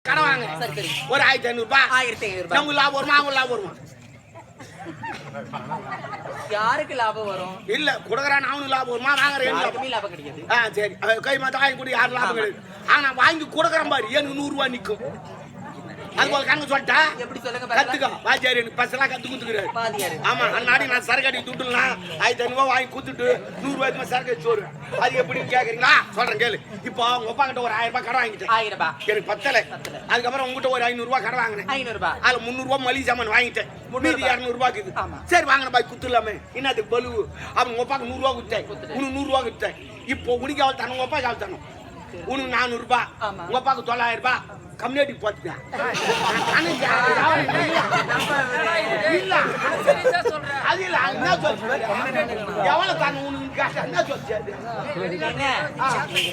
கடை வாங்க. சரி சரி. ஒரு 1500 ரூபாய். 1500 ரூபாய். நமக்கு லாபம் வருமா அவங்க லாபம் வருமா? யாருக்கு லாபம் வரும்? இல்ல குடுக்குறான் அவனுக்கு லாபம் வருமா? வாங்குறேன் யாருக்குமே லாபம் கிடைக்காது. சரி கை மாத்த வாங்கி கூட யாரும் லாபம் கிடையாது. ஆனா வாங்கி கொடுக்குறேன் பாரு எனக்கு 100 ரூபாய் நிக்கும். அது போல கணக்கு சொல்லிட்டா எப்படி சொல்லுங்க கத்துக்க வாத்தியார் எனக்கு பசலாம் கத்து குத்துக்கிறாரு. ஆமா அன்னாடி நான் சரக்கு அடி துட்டுலாம் 1500 ரூபாய் வாங்கி குத்துட்டு 100 ரூபாய்க்கு சரக்கு வச்சு வருவேன். அது எப்படின்னு கேக்குறீங்களா? சொல்றேன் கேளு. இப்போ உங்க அப்பா கிட்ட ஒரு 1000 ரூபாய் கடன் வாங்கிட்டேன். 1000 ரூபாய் எனக்கு பத்தல. அதுக்கப்புறம் உங்ககிட்ட ஒரு 500 ரூபாய் கடன் வாங்கினேன். 500 ரூபாய். அதுல 300 ரூபாய் மளிகை சாமான் வாங்கிட்டேன். மீதி 200 ரூபாய் இருக்குது. சரி வாங்கின பாய் குத்துலாமே என்னதுக்கு பலுவு. அவங்க உங்க அப்பாக்கு 100 ரூபாய் குத்தேன். உனக்கு 100 ரூபாய் குத்தேன். இப்போ உனக்கு அவள் தானே உங்க அப்பா அவள் தானே உனக்கு 400 ரூபாய் உங்க அப்பாவுக்கு 900 ரூபாய் கம்யூனிட்டி போட்டுட்டேன். அது இல்ல என்ன சொல்றேன் எவ்வளவு தாங்க உனக்கு என்ன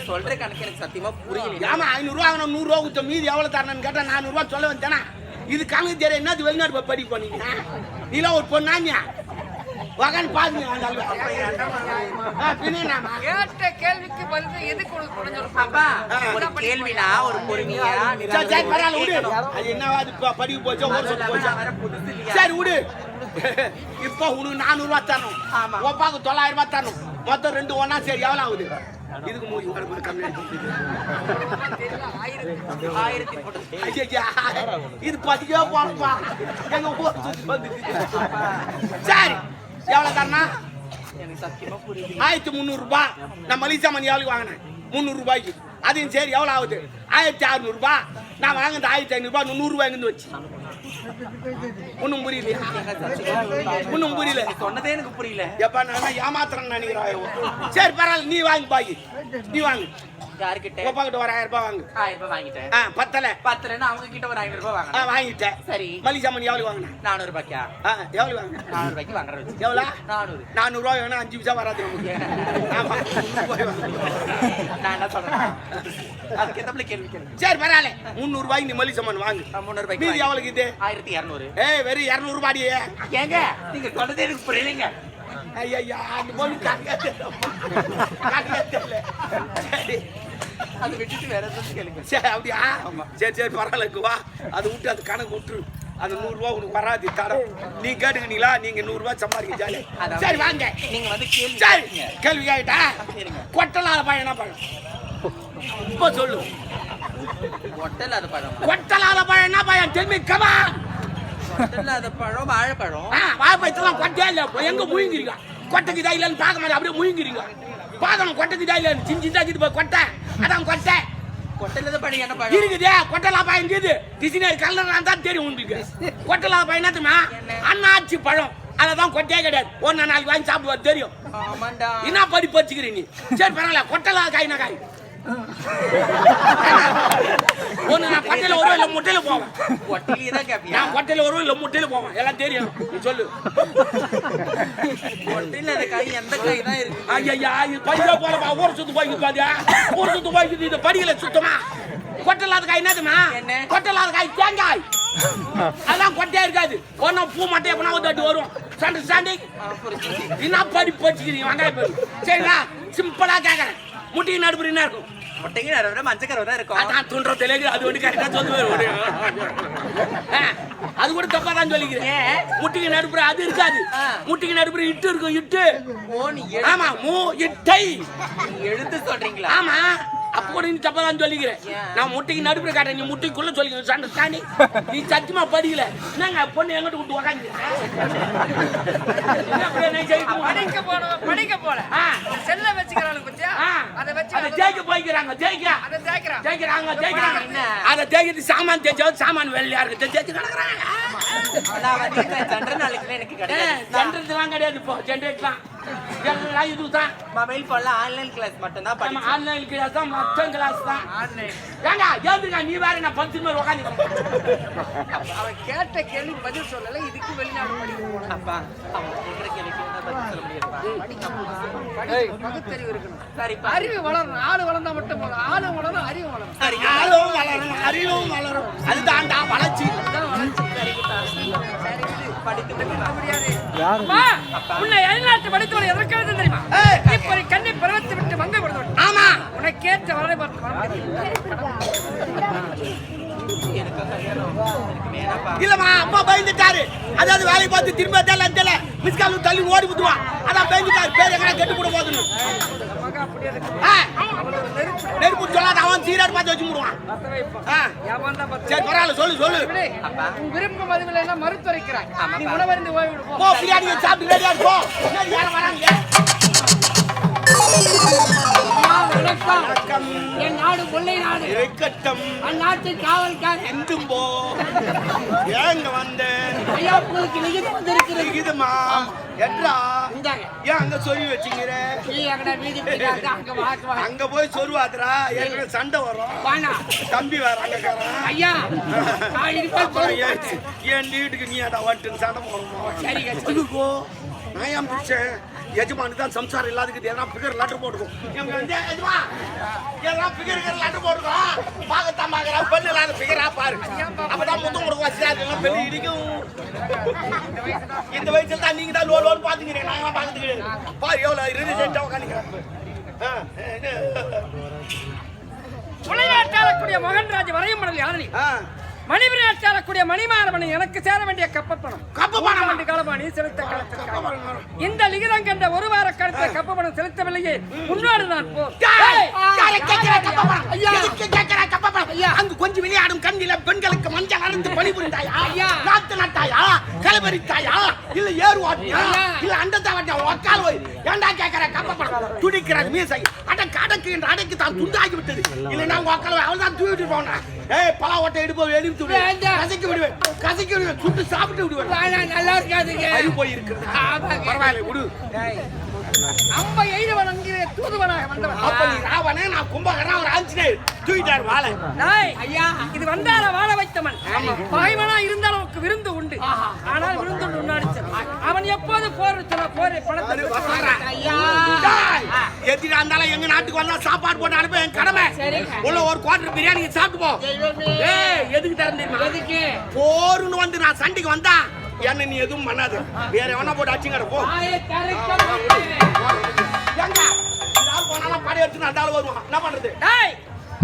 சொல்ற கணக்கு எனக்கு சத்தியமா புரியல. ஆமா 500 ரூபாய் 100 ரூபாய் குத்த மீதி எவ்வளவு தரணும்னு கேட்டா 400 ரூபாய் சொல்ல வந்தேனா? இது கணக்கு தெரிய என்னது வெளிநாடு போய் படிக்க போனீங்க? நீலாம் ஒரு பொண்ணாங்க வகன் பாருங்க. கேட்ட கேள்விக்கு பதில் எதுக்கு கொடுக்கணும்? அப்பா ஒரு கேள்வினா ஒரு பொறுமையா அது என்னவாது படிக்க போச்சோ ஒரு சொல்லி போச்சா? சரி விடு. இப்போ உனக்கு 400 ரூபாய் தரணும். ஒப்பாக்கு 900 ரூபாய் தரணும். மொத்தம் 2 ஒண்ணா சரி எவ்வளவு ஆகுது? இதுக்கு 1000 கம்மி. இது பதிக்கவே போனப்பா எங்க ஊர் சரி எவ்வளவு தரணா? எனக்கு சத்தியமா புரியல. 1300 ரூபாய். நான் மளிகை சாமான் எவ்வளவு வாங்கினேன்? 300 ரூபாய்க்கு. அதையும் சரி எவ்வளவு ஆகுது? 1600 ரூபாய். நான் வாங்கினது 1500 ரூபாய். 100 ரூபாய் எங்கிருந்து வச்சு ஒன்னும் புரியலையா? ஒன்னும் புரியல. சொன்னதே எனக்கு புரியல. எப்ப நான் ஏமாத்துறேன்னு நினைக்கிறேன். சரி பரவாயில்ல நீ வாங்கி பாக்கி நீ வாங்கு. யார்கிட்ட? அப்பா கிட்ட ஒரு 1000 ரூபாய் வாங்கு. 1000 ரூபாய் வாங்கிட்டேன். பத்தலன்னா அவங்க கிட்ட ஒரு 500 ரூபாய் வாங்க. வாங்கிட்டேன். சரி மளிகை சாமான் எவ்வளவு வாங்கின? 400 ரூபாய்க்கா? எவ்வளவு வாங்கின? 400 ரூபாய்க்கு வாங்குறது. எவ்வளவு? 400 ரூபாய் வேணா 5 பைசா வராது நமக்கு. ஆமா நான் என்ன சொல்றேன் அதுக்கு எத்தனை கேள்வி கேளு. சரி பரவாயில்ல 300 ரூபாய்க்கு நீ மளிகை சாமான் வாங்கு. 300 ரூபாய்க்கு. மீதி எவ்வளவு இது? 1200. வெறும் 200 ரூபாய். ஏங்க நீங்க சொன்னதே எனக்கு புரியலைங்க. ஐயா அந்த பொண்ணு சரி அதை விட்டுட்டு வேற எதுவும் கேளுங்க. சரி அப்படியா? சரி பரவாயில்ல வா. அதை விட்டு அது கணக்கு விட்டுரு. அது 100 ரூபாய் உனக்கு வராது தரம். நீ கேட்டுக்கிட்டீங்களா? நீங்க 100 ரூபாய் சம்பாதிக்க ஜாலி. சரி வாங்க நீங்க வந்து கேள்வி. சரி கேள்வி கேட்டா கொட்டலாத பழம் என்ன பழம்? இப்போ சொல்லு. கொட்டலாத பழம். கொட்டலாத பழம் என்ன பழம்? தெரியுமே கமா. கொட்டலாத பழம் வாழைப்பழம். வாழைப்பழத்தெல்லாம் கொட்டே இல்ல. எங்க முயங்கிறீங்க? கொட்டைக்குதா இல்லன்னு பார்க்க மாதிரி அப்படியே முயங்கிறீங்க. பார்க்கணும் கொட்டைக்குதா இல்ல. சின்ன போய் கொட்டை அதான் கொட்டை. கொட்டலாத பழம் என்ன பழம் இருக்குது? கொட்டலா பழம் இருக்குது. டிசைனர் கலர் தான் தெரியும் உங்களுக்கு. கொட்டலா பழம் என்ன தெரியுமா? அண்ணாச்சி பழம். அததான் கொட்டையே கிடையாது. ஒன்னு நாளைக்கு வாங்கி சாப்பிடுவாரு தெரியும். என்ன படி பச்சுக்கிறீங்க? சரி பரவாயில்ல. கொட்டலா காய்னா காய் ஒண்ணு நான் கொட்டையில வருவேன் இல்ல முட்டையில போவேன். கொட்டையில தான் கேப்பியா? நான் கொட்டையில வருவேன் இல்ல முட்டையில போவேன். எல்லாம் தெரியும். நீ சொல்லு. கொட்டையில அந்த காய் எந்த காய் தான் இருக்கு? ஐயா இது பைசா போலப்பா. ஊர் சுத்து போய்க்கு பாதியா? ஊர் சுத்து போய்க்கு இது படிக்கல சுத்தமா. கொட்டலாத காய் என்னதுமா? கொட்டலாத காய் தேங்காய். அதான் கொட்டையா இருக்காது. ஒன்னும் பூ மட்டும் எப்பனா வந்து வரும். ஸ்டாண்டிங் என்ன படி போச்சுக்கிறீங்க? வெங்காயம் பேரு சரிங்களா? சிம்பிளா கேட்கறேன். முட்டைக்கு நடுப்புற என்ன இருக்கும்? முட்டைக்கு நடுப்புற மஞ்சக்கரை தான் இருக்கும். அதான் துன்றதுல அது ஒண்ணு கரெக்டா சொல்லுவாரு. அது கூட தப்பா தான் சொல்லிக்கிறேன். முட்டைக்கு நடுப்புற அது இருக்காது. முட்டைக்கு நடுப்புற இட்டு இருக்கும். இட்டு. ஆமா மூ இட்டை எழுத்து சொல்றீங்களா? ஆமா அப்ப கூட நீ தப்பா தான் சொல்லிக்கிறேன். நான் முட்டைக்கு நடுப்புற காட்டுறேன். நீ முட்டைக்குள்ள சொல்லிக்கிறேன். நீ சத்தியமா படிக்கல. என்னங்க பொண்ணு எங்கிட்ட விட்டு உக்காந்து படிக்க போல செல்ல வச்சுக்கிறாங்க பத்தியா? அதை வச்சு ஜெயிக்க போய்க்கிறாங்க. ஜெயிக்கிறாங்க. அதை ஜெயிக்கிறது சாமான் தேய்ச்சாவது சாமான் வெள்ளையா இருக்கு. ஜெயிச்சு கிடக்குறாங்க. எனக்கு கிடையாது. இப்போ ஜென்ரேட்லாம் எல்லாம் இதுதான். மொபைல் போன்ல ஆன்லைன் கிளாஸ் மட்டும் தான். ஆன்லைன் கிளாஸ் தான். மொத்தம் கிளாஸ் தான். ஏங்க ஏந்துங்க நீ வேற நான் 10 பேர் உட்காந்து அவன் கேட்ட கேள்வி பதில் சொல்லல. இதுக்கு வெளிநாடு படிக்க போனோம். அப்பா அவன் கேட்கிற கேள்விக்கு பதில் சொல்ல முடியாது. பகுத்தறிவு இருக்கணும். சரி அறிவு வளரணும். ஆளு வளர்ந்தா மட்டும் போதும். ஆளு வளரும் அறிவு வளரும். சரி ஆளும் வளரணும் அறிவும் வளரும். அதுதான்டா வளர்ச்சி. உன்னை வெளிநாட்டு படித்தவன் எதற்காக தெரியுமா? இப்படி கண்ணை பருவத்தை விட்டு வங்க கொடுத்தவன். ஆமா உனக்கேற்ற வரலை பார்த்து இல்லம்மா அப்பா பயந்துட்டாரு. அதாவது வேலையை பார்த்து திரும்ப தெரியல மிஸ்காலு தள்ளி ஓடி விட்டுவான். அதான் பயந்துட்டாரு. பேர் எங்கன்னா கெட்டு கூட போதுன்னு நெருப்பு சொல்லாத அவன் சீராடு பார்த்து வச்சு விடுவான். சரி பரவாயில்ல சொல்லு சொல்லு. விருப்பம் அதுவில்லை மறுத்துரைக்கிறாய். நீ உணவருந்து ஓய்வு போ பிரியாணி சாப்பிட்டு ரெடியா போ. யாரும் வராங்க. வணக்கம். என் நாடு கொள்ளை நாடு. இருக்கட்டும். அந்நாட்டு காவல்கார எந்தும் போ. ஏங்க வந்து ஐயா உங்களுக்கு நிகிதம் வந்திருக்கிறது. நிகிதமா எட்ரா ஏன் அங்க சொருவி வச்சுங்கிற? அங்க போய் சொருவாதுரா. ஏற்கனவே சண்டை வரும். தம்பி வேற அங்கக்காரன். ஐயா என் வீட்டுக்கு நீ அடா வந்துட்டு சண்டை போடணும். நான் ஏன் பிடிச்சேன் எஜமானு தான் சம்சாரம் இல்லாததுக்கு எதனா பிகர் லெட்டர் போட்டுக்கும். எதனா பிகர் லெட்டர் போட்டுக்கும். பாக்கத்தான் பாக்குறா பெண்ணு இல்லாத பிகரா பாரு. அப்பதான் முத்தம் கொடுக்கும். பெண்ணு இடிக்கும். இந்த வயசுல தான் நீங்க தான் லோன் பாத்துக்கிறீங்க. நாங்க பாத்துக்கிறேன் பாரு எவ்வளவு ரிலிஜென்ட்டா உட்காந்துக்கிறேன். விளையாட்டாளக்கூடிய மகன்ராஜ் வரையும் யாரணி மணிபுரியாட்சியாளக்கூடிய மணிமாரமணி எனக்கு சேர வேண்டிய கப்பப்பணம் காலபாணி செலுத்த இந்த லிகிதம் கண்ட ஒரு வார கருத்தை கப்பப்பணம் செலுத்தவில்லையே முன்னோடு நான் அங்கு கொஞ்சம் விளையாடும் கண்ணில பெண்களுக்கு மஞ்சள் அருந்து பணிபுரிந்தாயா? நாத்து நட்டாயா? கலவரித்தாயா? இல்ல ஏறுவாட்டியா? இல்ல அண்டத்தாவட்டியா? உக்கால போய் ஏண்டா கேட்கிற கப்பப்பணம் துடிக்கிறது மீசை அடக்கு அடக்கு என்று அடக்கு தான் துண்டாகி விட்டது. இல்லைன்னா உக்கால அவள் தான் தூக்கிட்டு போனா. பல ஓட்டை எடுப்போம் கசக்கி விடுவேன் சுட்டு சாப்பிட்டு விடுவேன். நல்லா இருக்காதுங்க. போய் இருக்கிறது பரவாயில்ல விடு. அம்ப எய்தவன் அங்கே தூதுவனாக வந்தவன். அப்ப நீ ராவணே நான் கும்பகரன் ஒரு ஆஞ்சநேயர் தூக்கிட்டார் வாழை. ஐயா இது வந்தால வாழ வைத்தவன். பகைவனா இருந்தாலும் அவனுக்கு விருந்து உண்டு. ஆனால் விருந்து உண்டாடி அவன் எப்போது போர் சொன்ன போரை பணத்தை எத்தினா இருந்தாலும் எங்க நாட்டுக்கு வந்தா சாப்பாடு போட்டு அனுப்ப என் கடமை. உள்ள ஒரு குவார்டர் பிரியாணி சாப்பிட்டு போ. எதுக்கு தரேன்? போருன்னு வந்து நான் சண்டைக்கு வந்தா என்ன நீ எதுவும் பண்ணாது. வேற எவனா போட்டு அடிச்சுங்கட போ. படை எடுத்து அந்த ஆள் வருவான். என்ன பண்றது?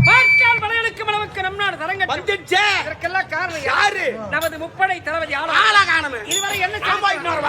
பார்க்கால் படைகளுக்கு அளவுக்கு நம் நாடு தரங்கட்டும் வந்துச்சே. இதற்கெல்லாம் காரணம் யாரு? நமது முப்படை தளபதி ஆளா காணமே. இதுவரை என்ன சம்பாதிக்கணும்?